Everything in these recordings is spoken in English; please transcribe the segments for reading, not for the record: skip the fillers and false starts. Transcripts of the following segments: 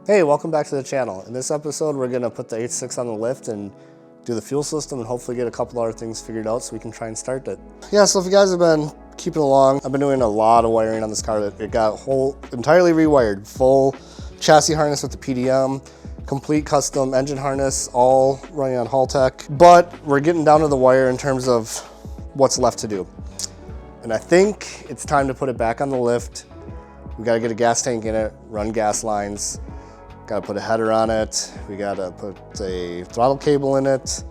Hey, welcome back to the channel. In this episode, we're gonna put the AE86 on the lift and do the fuel system and hopefully get a couple other things figured out so we can try and start it. Yeah, so if you guys have been keeping along, I've been doing a lot of wiring on this car. It got entirely rewired, full chassis harness with the PDM, complete custom engine harness, all running on haltech. But we're getting down to the wire in terms of what's left to do. And I think it's time to put it back on the lift. We gotta get a gas tank in it, run gas lines, gotta put a header on it, we gotta put a throttle cable in it,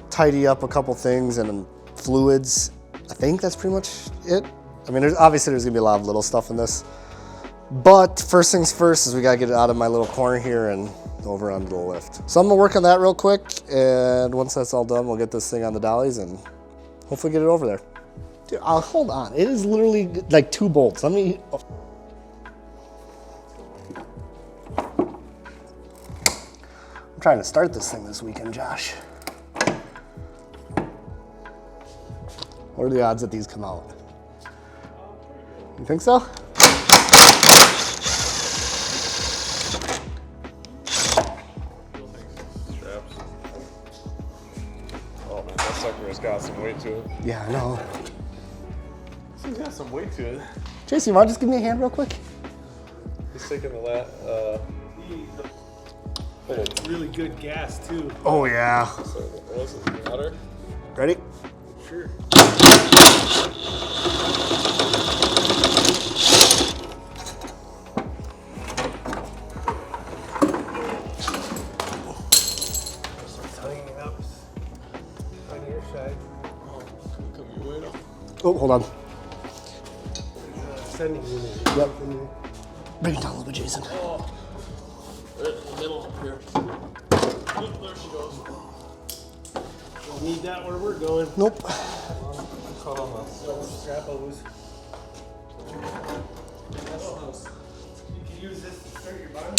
tidy up a couple things and fluids. I think that's pretty much it. I mean, obviously there's gonna be a lot of little stuff in this, but first things first is we gotta get it out of my little corner here and over onto the lift. So I'm gonna work on that real quick, and once that's all done, we'll get this thing on the dollies and hopefully get it over there. Dude, hold on, it is literally like 2 bolts. Let me, I'm trying to start this thing this weekend, Josh. What are the odds that these come out? You think so? Straps. Oh man, that sucker has got some weight to it. Yeah, I know. This thing's got some weight to it. Jason, you want to just give me a hand real quick? He's taking the really good gas too. Oh yeah. So, was it water? Ready? Sure. Start tightening up on your side. Oh, come your way now. Oh, hold on. Sending unit. Yep. Bring it down a little bit, Jason. Oh, right in the middle here. Oh, there she goes. Don't need that where we're going. Nope. Caught on the Strap hose. You can use this to start your body.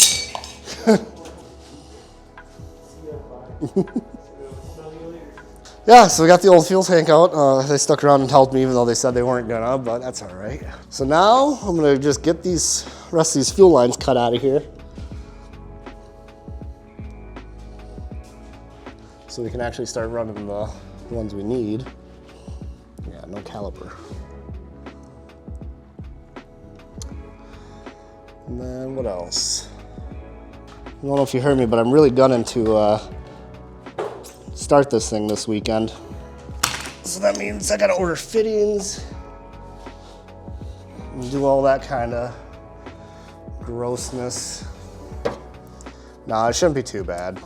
Smell you later. Yeah, so we got the old fuel tank out. They stuck around and helped me even though they said they weren't gonna, but that's all right. So now I'm gonna just get these rest of these fuel lines cut out of here, so we can actually start running the ones we need. Yeah, no caliper. And then what else? I don't know if you heard me, but I'm really gunning to start this thing this weekend. So that means I gotta order fittings and do all that kind of grossness. Nah, it shouldn't be too bad.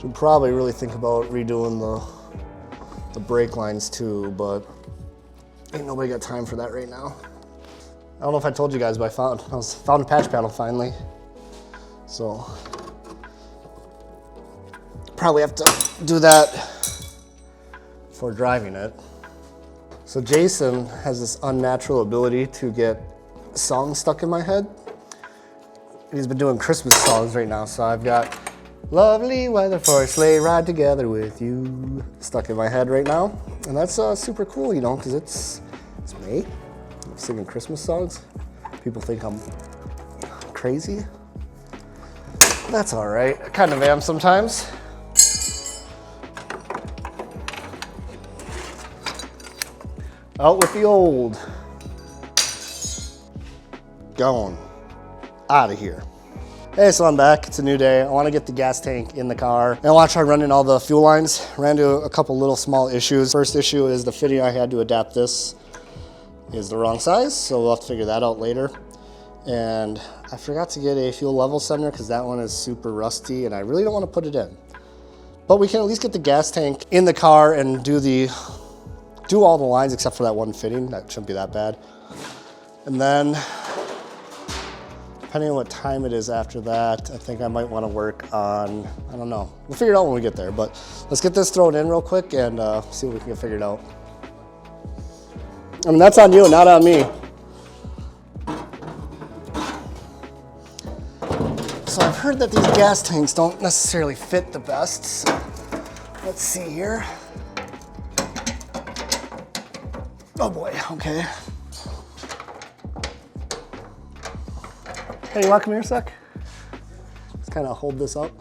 Should probably really think about redoing the brake lines too, but ain't nobody got time for that right now. I don't know if I told you guys, but I found a patch panel finally. So probably have to do that before driving it. So Jason has this unnatural ability to get songs stuck in my head. He's been doing Christmas songs right now, so I've got "Lovely Weather for a Sleigh Ride Together with You" stuck in my head right now. And that's super cool, you know, because it's May. I'm singing Christmas songs. People think I'm crazy. That's all right. I kind of am sometimes. Out with the old. Gone. Out of here. Hey, so I'm back. It's a new day. I want to get the gas tank in the car, and I want to try running all the fuel lines. Ran into a couple little small issues. First issue is the fitting I had to adapt this is the wrong size, so we'll have to figure that out later. And I forgot to get a fuel level center because that one is super rusty and I really don't want to put it in. But we can at least get the gas tank in the car and do all the lines except for that one fitting. That shouldn't be that bad. And then, depending on what time it is after that, I think I might want to work on, I don't know. We'll figure it out when we get there, but let's get this thrown in real quick and see what we can get figured out. I mean, that's on you, not on me. So I've heard that these gas tanks don't necessarily fit the best, so let's see here. Oh boy, okay. Hey, you want to come here a sec? Let's kind of hold this up.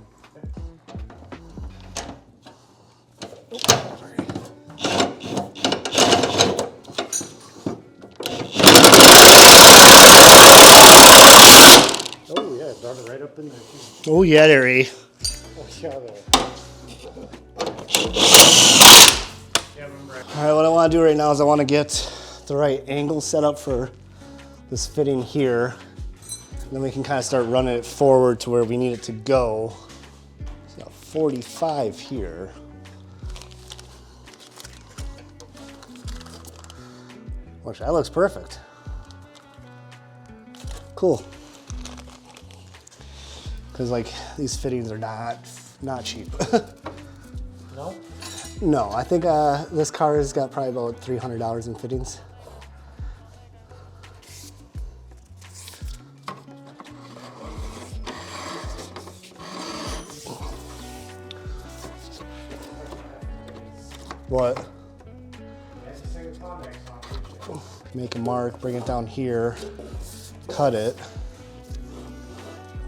Oh yeah, brought it right up in there too. Oh yeah, there, E. Oh yeah, there. Yeah, remember. All right, what I want to do right now is I want to get the right angle set up for this fitting here. And then we can kind of start running it forward to where we need it to go. So got 45 here. Which that looks perfect. Cool. Because like these fittings are not cheap. No? No, I think this car has got probably about $300 in fittings. What? Make a mark, bring it down here, cut it,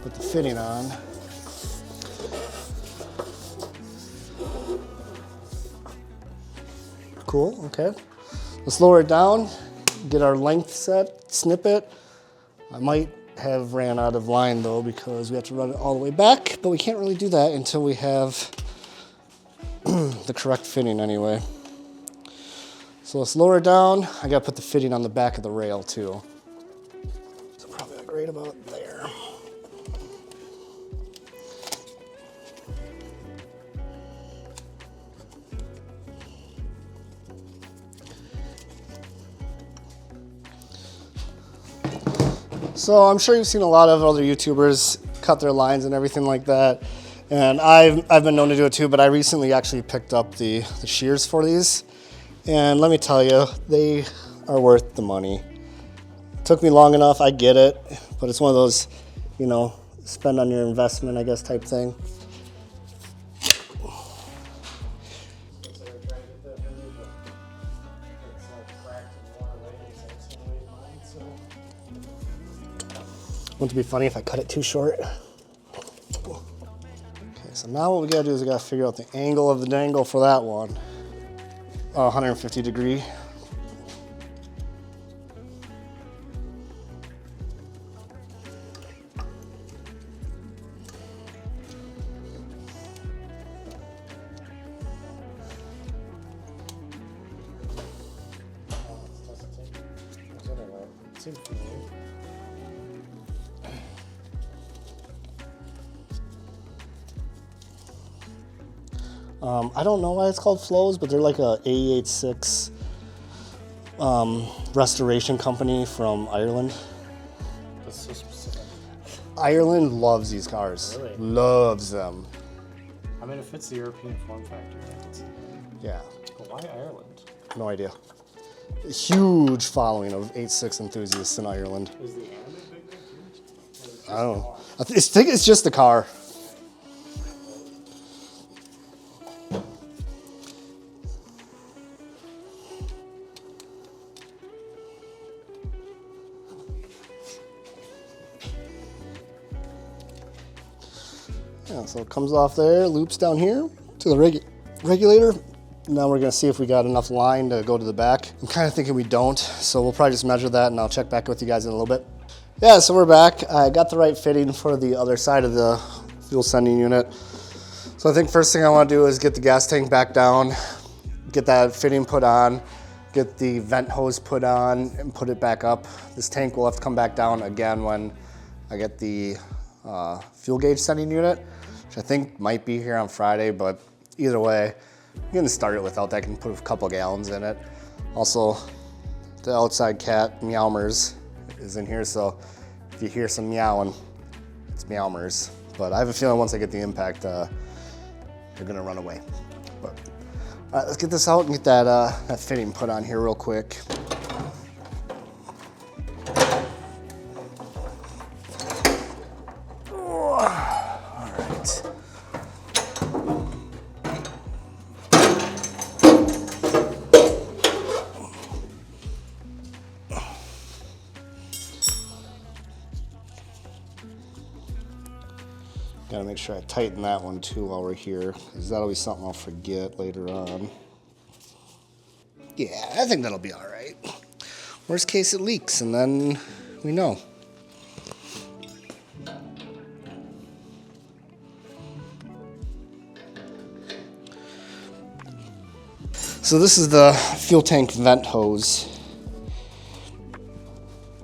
put the fitting on. Cool, okay. Let's lower it down, get our length set, snip it. I might have ran out of line though because we have to run it all the way back, but we can't really do that until we have the correct fitting anyway. So let's lower it down. I gotta put the fitting on the back of the rail too. So probably like right about there. So I'm sure you've seen a lot of other YouTubers cut their lines and everything like that. And I've been known to do it too, but I recently actually picked up the shears for these. And let me tell you, they are worth the money. Took me long enough, I get it, but it's one of those, you know, spend on your investment, I guess, type thing. Wouldn't it be funny if I cut it too short? Okay, so now what we gotta do is we gotta figure out the angle of the dangle for that one. 150 degree. I don't know why it's called flows, but they're like a AE86 restoration company from Ireland. That's so specific. Ireland loves these cars. Really? Loves them. I mean, it fits the European form factor. I can see that. Yeah. But why Ireland? No idea. A huge following of 86 enthusiasts in Ireland. Is the animal big there too? I don't know. I think it's just the car. Yeah, so it comes off there, loops down here to the regulator. Now we're gonna see if we got enough line to go to the back. I'm kind of thinking we don't, so we'll probably just measure that and I'll check back with you guys in a little bit. Yeah, so we're back. I got the right fitting for the other side of the fuel sending unit. So I think first thing I wanna do is get the gas tank back down, get that fitting put on, get the vent hose put on and put it back up. This tank will have to come back down again when I get the fuel gauge sending unit, which I think might be here on Friday, but either way, I'm gonna start it without that. I can put a couple gallons in it. Also, the outside cat, Meowmers, is in here, so if you hear some meowing, it's Meowmers. But I have a feeling once I get the impact, they're gonna run away. But, all right, let's get this out and get that fitting put on here real quick. Gotta make sure I tighten that one too while we're here, because that'll be something I'll forget later on. Yeah, I think that'll be all right. Worst case, it leaks, and then we know. So this is the fuel tank vent hose.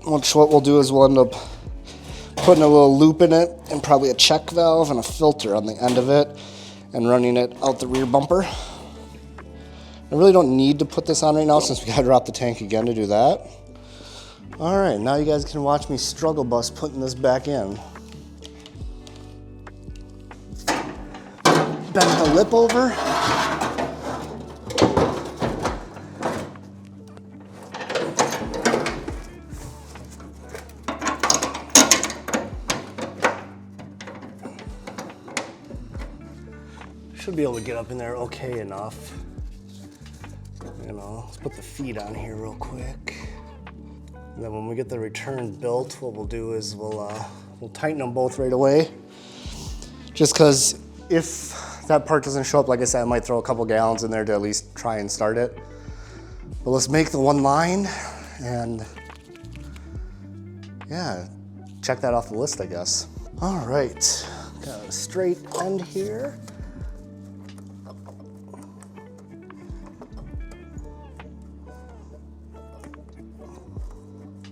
Which what we'll do is we'll end up putting a little loop in it and probably a check valve and a filter on the end of it and running it out the rear bumper. I really don't need to put this on right now since we gotta drop the tank again to do that. All right, now you guys can watch me struggle bust putting this back in. Bend the lip over. Should be able to get up in there okay enough. You know, let's put the feet on here real quick. And then when we get the return built, what we'll do is we'll tighten them both right away. Just because if that part doesn't show up, like I said, I might throw a couple gallons in there to at least try and start it. But let's make the one line and yeah, check that off the list, I guess. All right, got a straight end here.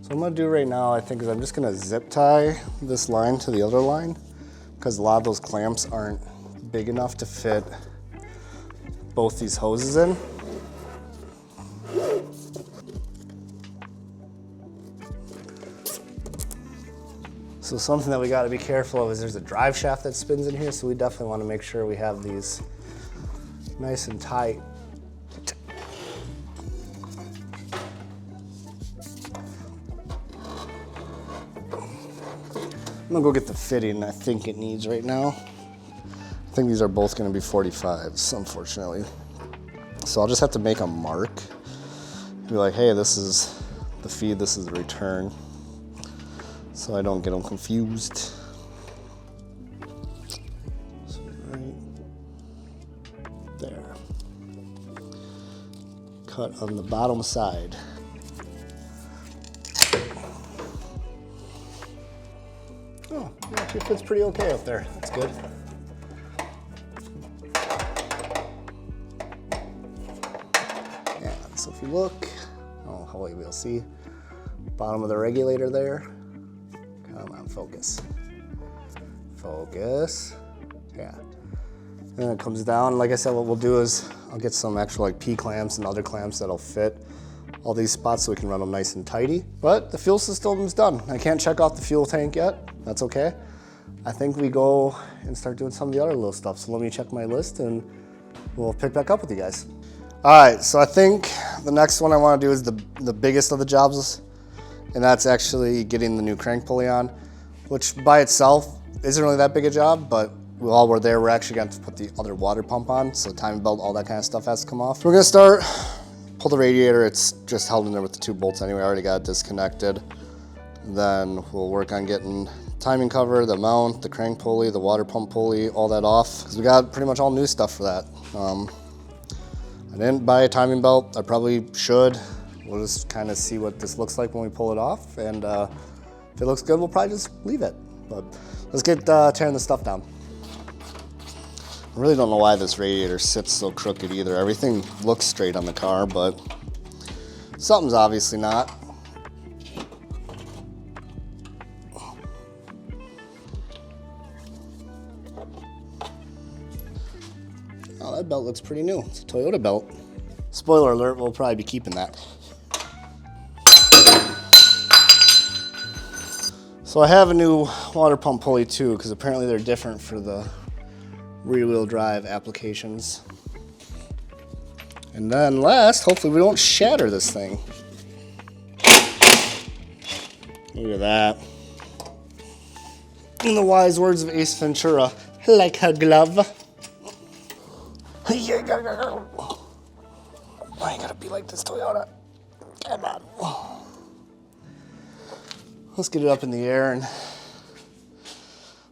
What I'm gonna do right now, I think, is I'm just gonna zip tie this line to the other line because a lot of those clamps aren't big enough to fit both these hoses in. So something that we gotta be careful of is there's a drive shaft that spins in here, so we definitely wanna make sure we have these nice and tight. I'm gonna go get the fitting I think it needs right now. I think these are both gonna be 45s, unfortunately. So I'll just have to make a mark. Be like, hey, this is the feed, this is the return. So I don't get them confused. So right there. Cut on the bottom side. Oh, it actually fits pretty okay up there. That's good. Yeah, so if you look, oh, hopefully we'll see bottom of the regulator there. Come on, focus. Focus. Yeah. And then it comes down. Like I said, what we'll do is I'll get some actual like P-clamps and other clamps that'll fit all these spots so we can run them nice and tidy. But the fuel system's done. I can't check off the fuel tank yet. That's okay. I think we go and start doing some of the other little stuff. So let me check my list and we'll pick back up with you guys. All right, so I think the next one I want to do is the biggest of the jobs, and that's actually getting the new crank pulley on, which by itself isn't really that big a job, but while we're there, we're actually going to put the other water pump on, so timing belt, all that kind of stuff has to come off. So we're going to start, pull the radiator. It's just held in there with the 2 bolts anyway. I already got it disconnected. Then we'll work on getting timing cover, the mount, the crank pulley, the water pump pulley, all that off, because we got pretty much all new stuff for that. I didn't buy a timing belt. I probably should. We'll just kind of see what this looks like when we pull it off, and if it looks good, we'll probably just leave it. But let's get tearing the stuff down. I really don't know why this radiator sits so crooked either. Everything looks straight on the car, but something's obviously not. Oh, that belt looks pretty new. It's a Toyota belt. Spoiler alert, we'll probably be keeping that. So I have a new water pump pulley too, because apparently they're different for the rear-wheel drive applications. And then last, hopefully we don't shatter this thing. Look at that. In the wise words of Ace Ventura, like a glove. Why you gotta be like this, Toyota? Come on. Let's get it up in the air and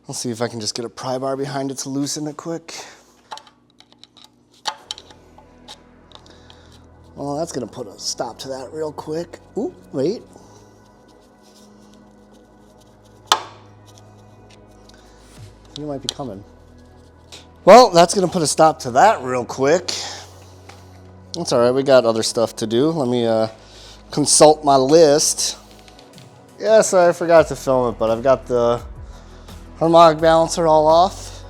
I'll see if I can just get a pry bar behind it to loosen it quick. Well, that's gonna put a stop to that real quick. Ooh, wait. You might be coming. Well, that's gonna put a stop to that real quick. That's all right, we got other stuff to do. Let me consult my list. Yeah, sorry, I forgot to film it, but I've got the harmonic balancer all off.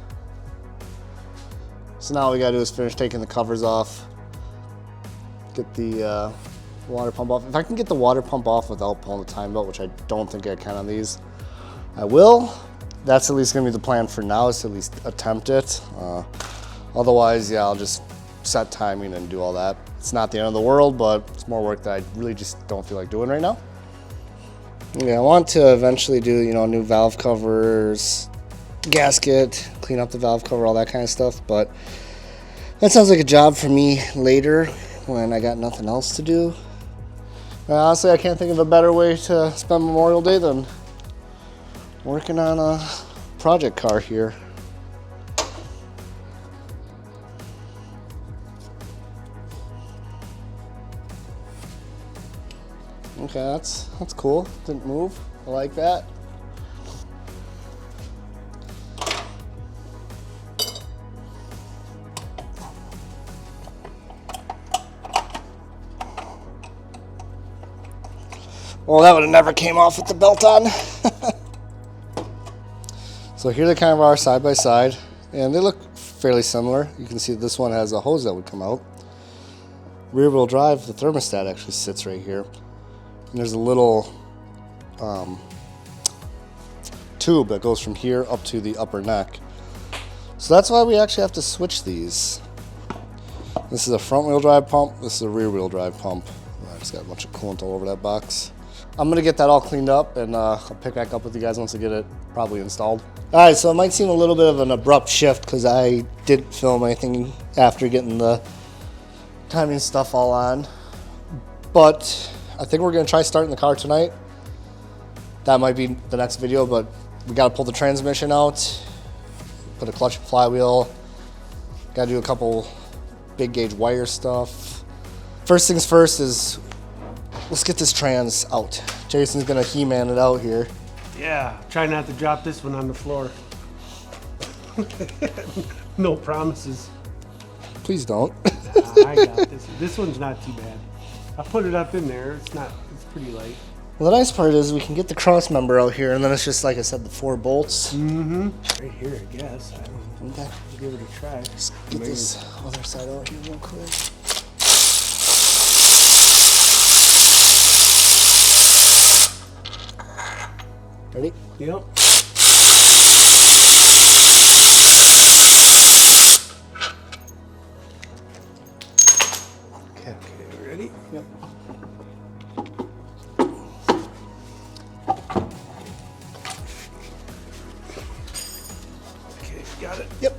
So now all we gotta do is finish taking the covers off. Get the water pump off. If I can get the water pump off without pulling the time belt, which I don't think I can on these, I will. That's at least gonna be the plan for now, is to at least attempt it. Otherwise, yeah, I'll just set timing and do all that. It's not the end of the world, but it's more work that I really just don't feel like doing right now. Yeah, I want to eventually do, you know, new valve covers, gasket, clean up the valve cover, all that kind of stuff, but that sounds like a job for me later when I got nothing else to do. Honestly, I can't think of a better way to spend Memorial Day than working on a project car here. Okay, that's cool. Didn't move. I like that. Well, that would have never came off with the belt on. So here they kind of are side by side, and they look fairly similar. You can see this one has a hose that would come out. Rear wheel drive, the thermostat actually sits right here. And there's a little tube that goes from here up to the upper neck. So that's why we actually have to switch these. This is a front wheel drive pump, this is a rear wheel drive pump. I just got a bunch of coolant all over that box. I'm gonna get that all cleaned up, and I'll pick back up with you guys once I get it probably installed. All right, so it might seem a little bit of an abrupt shift because I didn't film anything after getting the timing stuff all on. But I think we're gonna try starting the car tonight. That might be the next video, but we gotta pull the transmission out, put a clutch and flywheel, gotta do a couple big gauge wire stuff. First things first is, let's get this trans out. Jason's gonna He-Man it out here. Yeah, try not to drop this one on the floor. No promises. Please don't. I got this. This one's not too bad. I put it up in there. It's pretty light. Well, the nice part is we can get the cross member out here, and then it's just, like I said, the 4 bolts. Mm-hmm. Right here, I guess. Okay. I'll give it a try. Just get this other side out here real quick. Ready? Yep. Okay, ready? Yep. Okay, got it. Yep.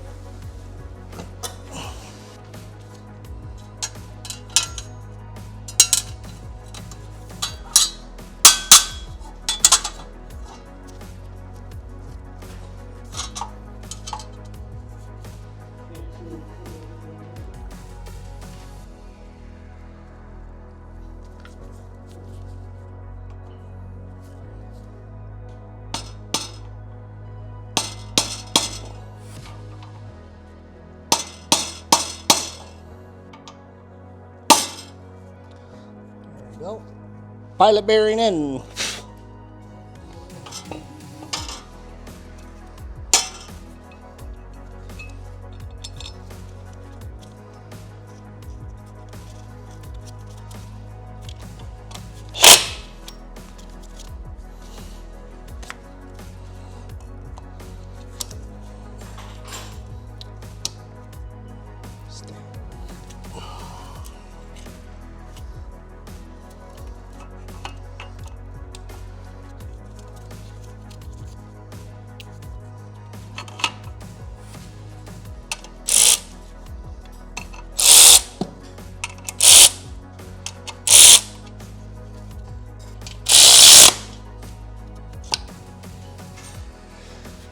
Go. Pilot bearing in.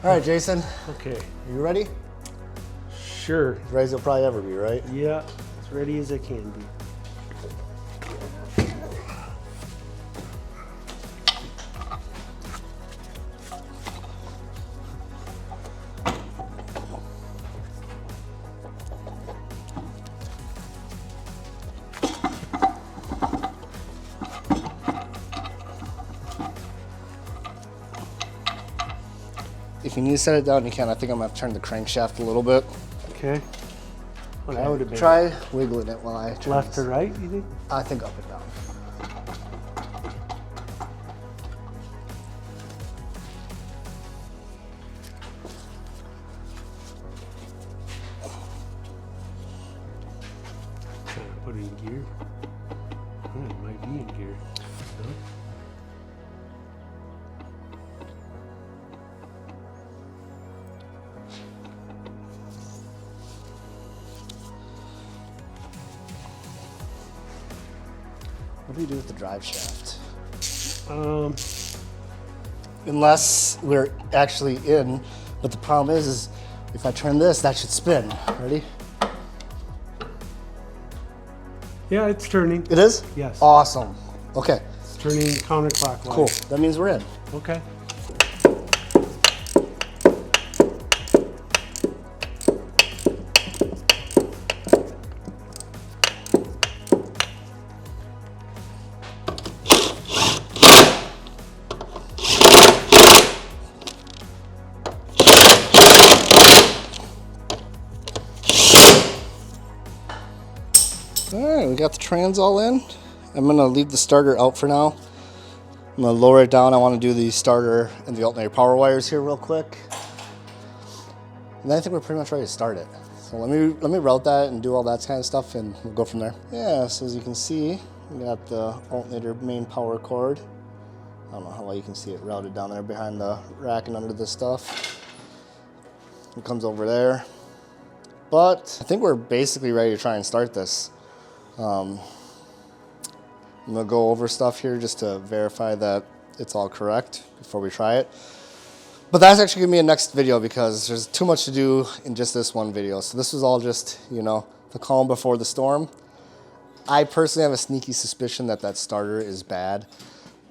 All right, Jason, Okay. are you ready? Sure. As ready as you'll probably ever be, right? Yeah, as ready as I can be. If you need to set it down, you can. I think I'm gonna have to turn the crankshaft a little bit. Okay. Well, that would have been Try wiggling it while I turn left this. to right, you think? I think up and down. Trying to put it in gear. Oh, it might be in gear. No? What do we do with the drive shaft? Unless we're actually in, but the problem is if I turn this, that should spin. Ready? Yeah, it's turning. It is? Yes. Awesome. Okay, It's turning counterclockwise. cool. That means we're in. Okay. All right, we got the trans all in. I'm gonna leave the starter out for now. I'm gonna lower it down. I wanna do the starter and the alternator power wires here real quick. And then I think we're pretty much ready to start it. So let me route that and do all that kind of stuff and we'll go from there. Yeah, so as you can see, we got the alternator main power cord. I don't know how well you can see it routed down there behind the rack and under this stuff. It comes over there. But I think we're basically ready to try and start this. I'm gonna go over stuff here just to verify that it's all correct before we try it. But that's actually gonna be a next video because there's too much to do in just this one video. So this was all just, you know, the calm before the storm. I personally have a sneaky suspicion that that starter is bad,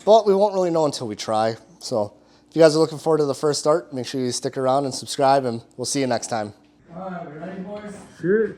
but we won't really know until we try. So if you guys are looking forward to the first start, make sure you stick around and subscribe and we'll see you next time. Sure.